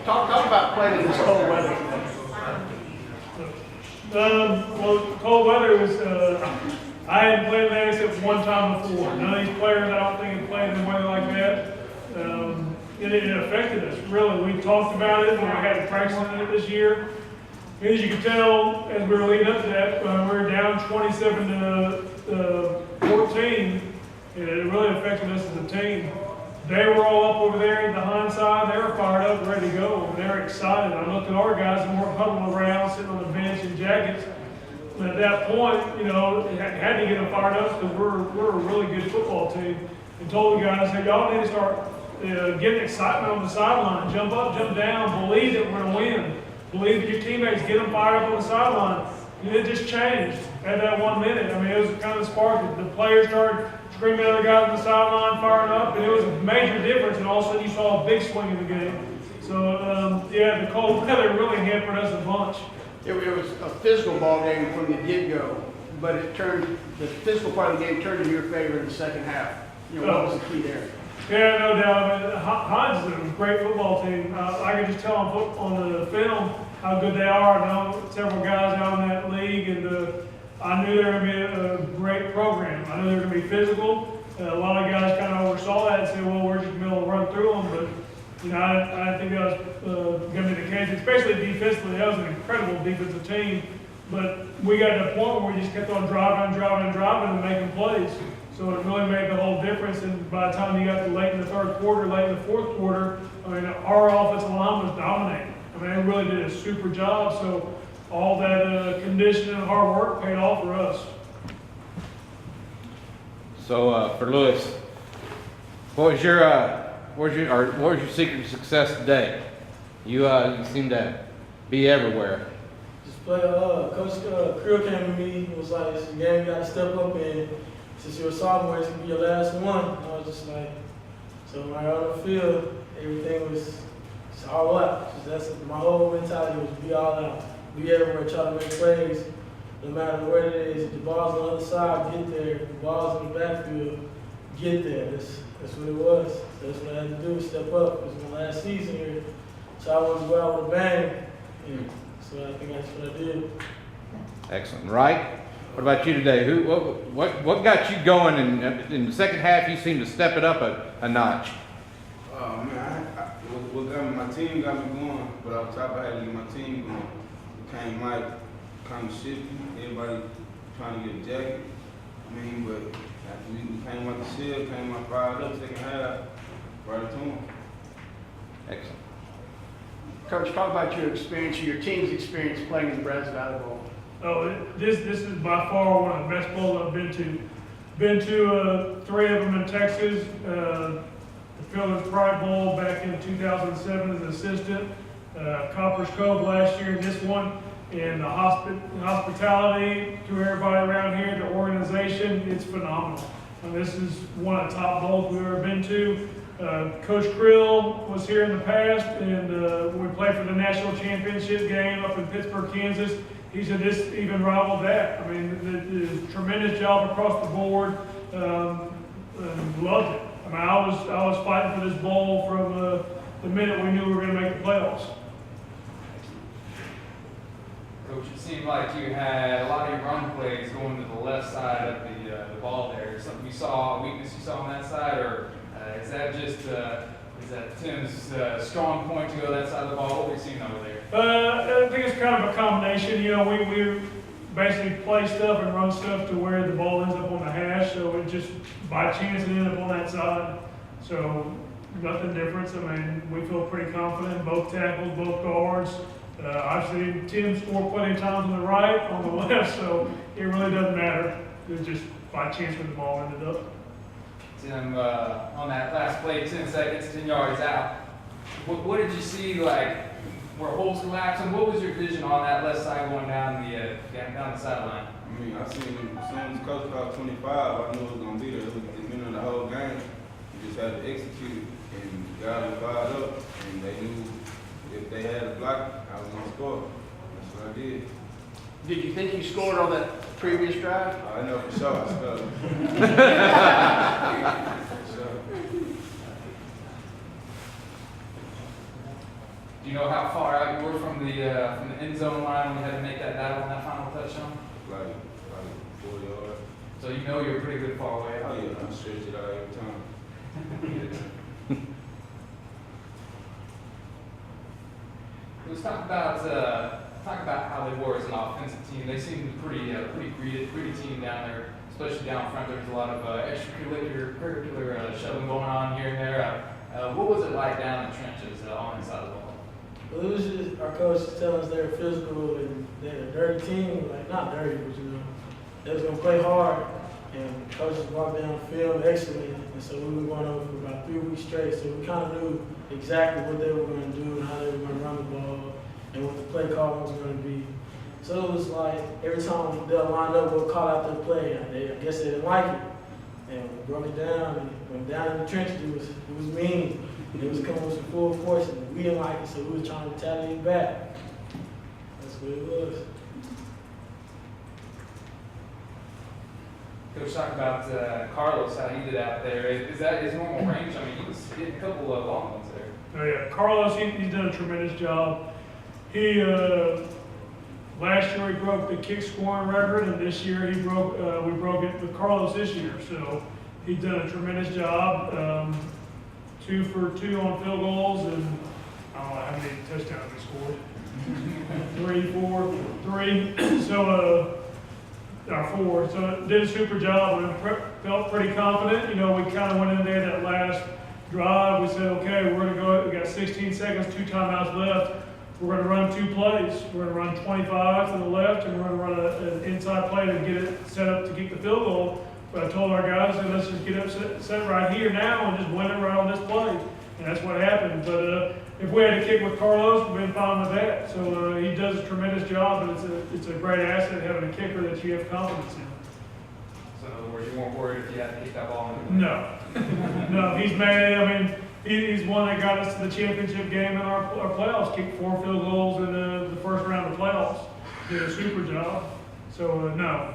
Talk about playing in this cold weather. Well, cold weather was, I hadn't played that except one time before. None of these players, I don't think, have played in weather like that. It affected us, really. We talked about it when we had to practice in it this year. As you can tell, as we were leading up to that, we were down 27 to 14, and it really affected us as a team. They were all up over there at the hindsight. They were fired up, ready to go. They were excited. I looked at our guys and we're huddled around, sitting on the bench in jackets. And at that point, had to get them fired up because we're a really good football team. And told the guys, hey, y'all need to start getting excitement on the sideline. Jump up, jump down. Believe that we're going to win. Believe that your teammates, get them fired up on the sideline. And it just changed at that 1 minute. I mean, it was kind of sparked. The players started screaming at the guys on the sideline, firing up, and it was a major difference. And all of a sudden, you saw a big swing in the game. So, the cold weather really hampered us a bunch. It was a physical ball game from the get-go, but the physical part of the game turned in your favor in the second half. What was the key there? Yeah, no doubt. I mean, Hines is a great football team. I can just tell on the film how good they are. I know several guys out in that league, and I knew they were going to be a great program. I knew they were going to be physical. A lot of guys kind of oversaw that and said, well, we're just going to be able to run through them. But, I think that was going to be the case, especially defensively. That was an incredible defensive team. But we got to a point where we just kept on driving and making plays. So it really made the whole difference. And by the time you got to late in the third quarter, late in the fourth quarter, I mean, our offensive line was dominating. I mean, they really did a super job. So all that conditioning and hard work paid off for us. So for Lewis, what was your secret to success today? You seem to be everywhere. Just play. Coach Creel came to me and was like, "It's a game you got to step up in. Since you're a sophomore, it's gonna be your last one." And I was just like, so when I got on the field, everything was just all out. That's my whole mentality was be all out, be everywhere, try to make plays, no matter where it is. If the ball's on the other side, get there. If the ball's in the backfield, get there. That's what it was. So that's what I had to do, step up. It was my last season here, so I wanted to go out with a bang. And so I think that's what I did. Excellent. Right? What about you today? What got you going in the second half? You seemed to step it up a notch. Man, what got me, my team got me going, but on top I had to get my team going. It came like kind of shifty. Everybody trying to get a jacket. But after we came out the shell, came out fired up second half, brought it to them. Excellent. Coach, talk about your experience, your team's experience playing in the Brazos Valley Bowl. Oh, this is by far one of the best bowls I've been to. Been to 3 of them in Texas. The Phillips Pride Bowl back in 2007 as an assistant. Copper's Cove last year, this one. And the hospitality to everybody around here, the organization, it's phenomenal. And this is one of the top bowls we've ever been to. Coach Krill was here in the past, and we played for the national championship game up in Pittsburgh, Kansas. He said this even rivaled that. I mean, the tremendous job across the board. Loved it. I mean, I was fighting for this bowl from the minute we knew we were going to make the playoffs. Coach, it seemed like you had a lot of your run plays going to the left side of the ball there. Is something you saw, a weakness you saw on that side, or is that just is that Tim's strong point to go that side of the ball? What were you seeing over there? I think it's kind of a combination. We basically play stuff and run stuff to where the ball ends up on the hash, so it just by chance it ended up on that side. So nothing different. I mean, we feel pretty confident. Both tackles, both guards. I've seen Tim score plenty of times on the right, on the left, so it really doesn't matter. It was just by chance where the ball ended up. Tim, on that last play, 10 seconds, 10 yards out. What did you see, like, were holes collapsing? What was your vision on that left side going down the sideline? I seen him, as soon as coach called 25, I knew it was going to be there. It was the beginning of the whole game. We just had to execute it, and got them fired up, and they knew if they had a block, I was going to score. That's what I did. Did you think you scored on that previous drive? I know for sure I scored. For sure. Do you know how far out you were from the end zone line when you had to make that dive on that final touchdown? Like 4 yards. So you know you're pretty good far away Oh out. yeah, I stretch it out every time. Let's talk about how they were as an offensive team. They seemed pretty gritty team down there, especially down front. There's a lot of extracurricular shoving going on here and there. What was it like down in the trenches on the side of the ball? Well, it was just, our coach was telling us they were physical and they're a dirty team, like not dirty, but you know, they was gonna play hard. And coaches walked down the field excellently, and so we were going over for about 3 weeks straight. So we kind of knew exactly what they were going to do and how they were going to run the ball and what the play call was going to be. So it was like every time they'll line up, we'll call out their play. And I guess they didn't like it, and we broke it down. And went down in the trenches. It was mean. It was coming with some full force, and we didn't like it, so we were trying to retaliate back. That's what it was. Coach, talk about Carlos, how he did out there. Is that his normal range? I mean, he was hitting a couple of long ones there. Oh yeah, Carlos, he's done a tremendous job. He last year he broke the kick scoring record, and this year we broke it with Carlos this year. So he's done a tremendous job. 2 for 2 on field goals, and I don't know how many touchdowns he scored. 3, 4, 3. So 4. So did a super job and felt pretty confident. You know, we kind of went in there that last drive. We said, okay, we're going to go. We got 16 seconds, 2 timeouts left. We're going to run 2 plays. We're going to run 25 to the left, and we're going to run an inside play to get it set up to kick the field goal. But I told our guys, let's just get up, set right here now, and just win it right on this play. And that's what happened. But if we had to kick with Carlos, we'd been fine with that. So he does a tremendous job, and it's a great asset having a kicker that you have confidence in. So in other words, you weren't worried if you had to kick that ball in. No, no, he's mad. I mean, he's one that got us to the championship game in our playoffs. Kicked 4 field goals in the first round of playoffs. Did a super job. So no,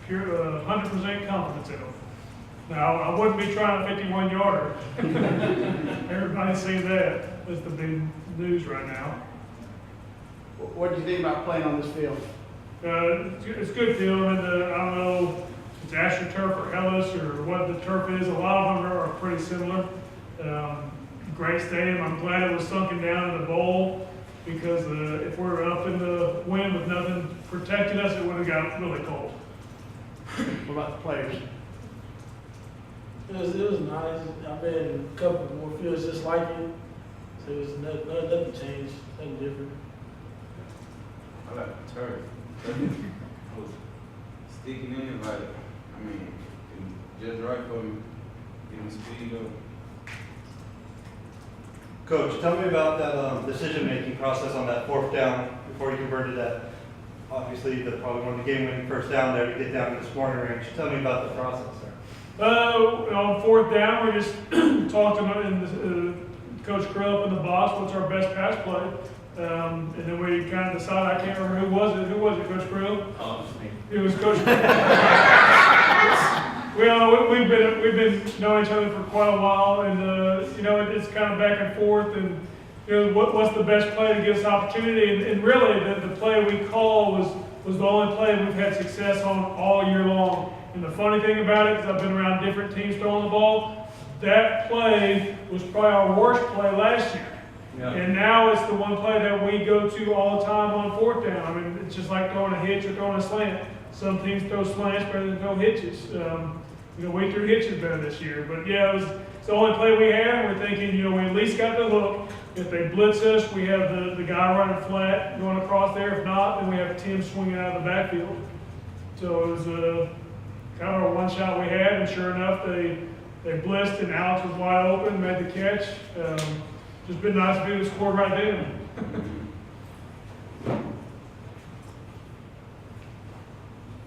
pure 100% confidence in him. Now I wouldn't be trying a 51-yarder. Everybody's seen that. That's the big news right now. What do you think about playing on this field? It's good field, and I don't know if it's AstroTurf or Hellas or what the turf is. A lot of them are pretty similar. Great stadium. I'm glad it was sunken down in the bowl, because if we were up in the wind with nothing protecting us, it would have got really cold. What about the players? It was nice. I've been in a couple more fields just like it. So it was nothing changed, nothing different. I like the turf. I was sticking in it like, I mean, it was just right for me, getting speed up. Coach, tell me about that decision-making process on that 4th down before you converted that. Obviously, probably one of the game-winning first down there to get down to the scoring range. Tell me about the process there. On 4th down, we just talked to Coach Krupp and the boss, what's our best pass play. And then we kind of decided, I can't remember who was it. Who was it, Coach Krupp? Oh, it's me. It was Coach Krupp. We've been knowing each other for quite a while, and you know, it's kind of back and forth, and you know, what's the best play to give us opportunity, and really the play we call was the only play we've had success on all year long. And the funny thing about it is I've been around different teams throwing the ball. That play was probably our worst play last year. Yeah. And now it's the one play that we go to all the time on 4th down. I mean, it's just like throwing a hitch or throwing a slant. Some teams throw slants better than throw hitches. You know, we threw hitches better this year. But yeah, it's the only play we had. We're thinking, you know, we at least got the hook. If they blitz us, we have the guy running flat going across there. If not, then we have Tim swinging out of the backfield. So it was kind of a one shot we had, and sure enough, they blitzed, and Alex was wide open, made the catch. Just been nice to be able to score right then.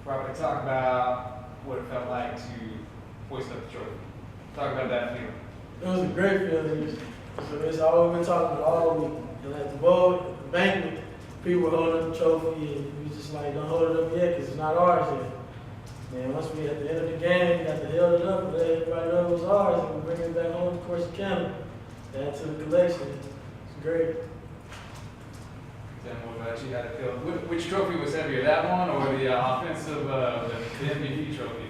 Robert, talk about what it felt like to hoist up the trophy. Talk about that feeling. It was a great feeling. So it's all we've been talking about all week. And at the bowl, at the banquet, people were holding up the trophy, and we just like, don't hold it up yet, because it's not ours yet. And once we, at the end of the game, got to held it up and let everybody know it was ours, and we bring it back home to Course County. Add to the collection. It's great. Tim, what about you? How did it feel? Which trophy was heavier, that one or the offensive, the MVP trophy?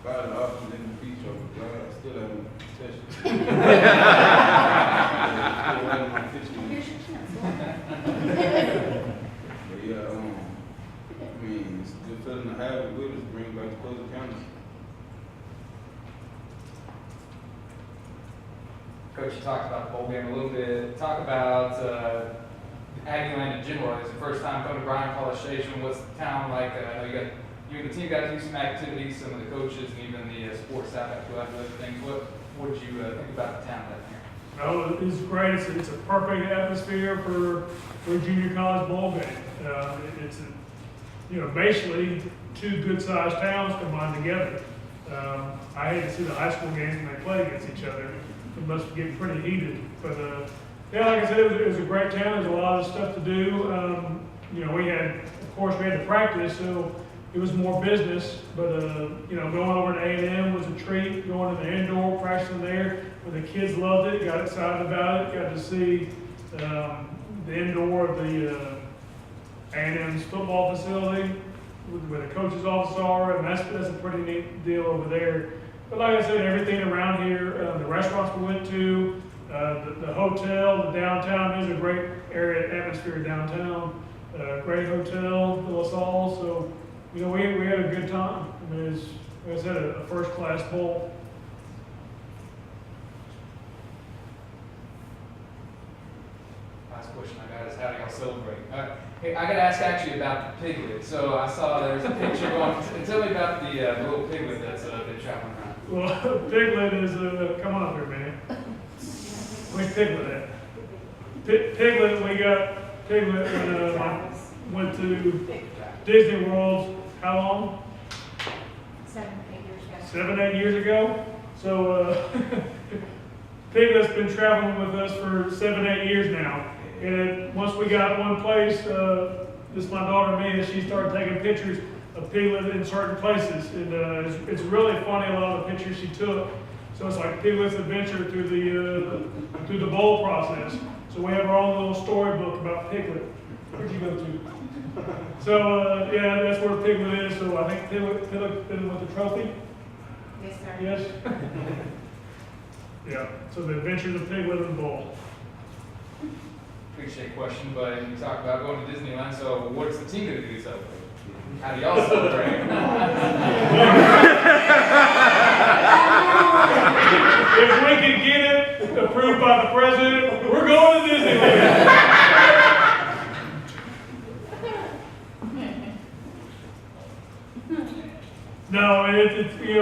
Probably the offensive MVP trophy, but I still haven't touched it. Still waiting on my pitching. Here's your chance. But yeah, I mean, it's a good feeling to have it with us, bring it back to Close County. Coach, you talked about the bowl game a little bit. Talk about Aggieland in general. It's the first time coming to Bryan College Station. What's the town like? I know you and the team got to do some activities. Some of the coaches and even the sports staff have to go out and do other things. What did you think about the town down here? Oh, it's great. It's a perfect atmosphere for a junior college bowl game. It's basically two good-sized towns combined together. I hate to see the high school games when they play against each other. It must be getting pretty heated. But yeah, like I said, it was a great town. There's a lot of stuff to do. We had to practice, so it was more business. But going over to A&M was a treat. Going to the indoor, practicing there, where the kids loved it, got excited about it, got to see the indoor of the A&M's football facility, where the coach's office are, and that's a pretty neat deal over there. But like I said, everything around here, the restaurants we went to, the hotel, the downtown is a great area, atmosphere downtown. Great hotel, the LaSalle. So, we had a good time. I mean, it's, like I said, a first-class bowl. Last question I got is how do y'all celebrate? Hey, I got to ask actually about the piglet. So I saw there's a picture going. Tell me about the little piglet that's been traveling around. Well, Piglet is, come on up here, man. Where's Piglet at? Piglet, we got Piglet when I went to Disney World, how long? 7, 8 years ago. 7, 8 years ago. So, Piglet's been traveling with us for 7, 8 years now. And once we got one place, this is my daughter Mia, she started taking pictures of Piglet in certain places. And it's really funny, a lot of the pictures she took. So it's like Piglet's adventure through the bowl process. So we have our own little storybook about Piglet. Where'd you go to? So yeah, that's where Piglet is. So I think Piglet with the trophy. Yes, sir. Yes. Yeah. So the adventures of Piglet and the bowl. Appreciate the question, but you talked about going to Disneyland. So what's the team going to do to celebrate? How do y'all celebrate? If we can get it approved by the president, we're going to Disneyland. No,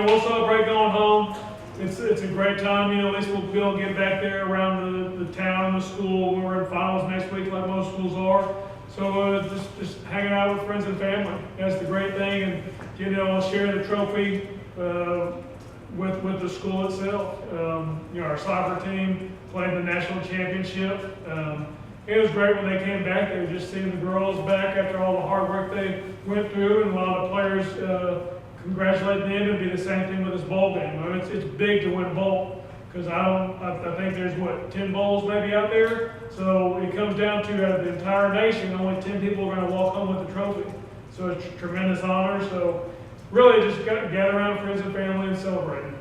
we'll celebrate going home. It's a great time. At least we'll be able to get back there around the town and the school. We're in finals next week, like most schools are. So just hanging out with friends and family. That's the great thing, and I'll share the trophy with the school itself. Our soccer team played the national championship. It was great when they came back. They were just seeing the girls back after all the hard work they went through, and a lot of players congratulate them, and do the same thing with this bowl game. I mean, it's big to win a bowl, because I think there's 10 bowls maybe out there. So it comes down to out of the entire nation, only 10 people are going to walk home with the trophy. So it's a tremendous honor. So really just gather around friends and family and celebrate.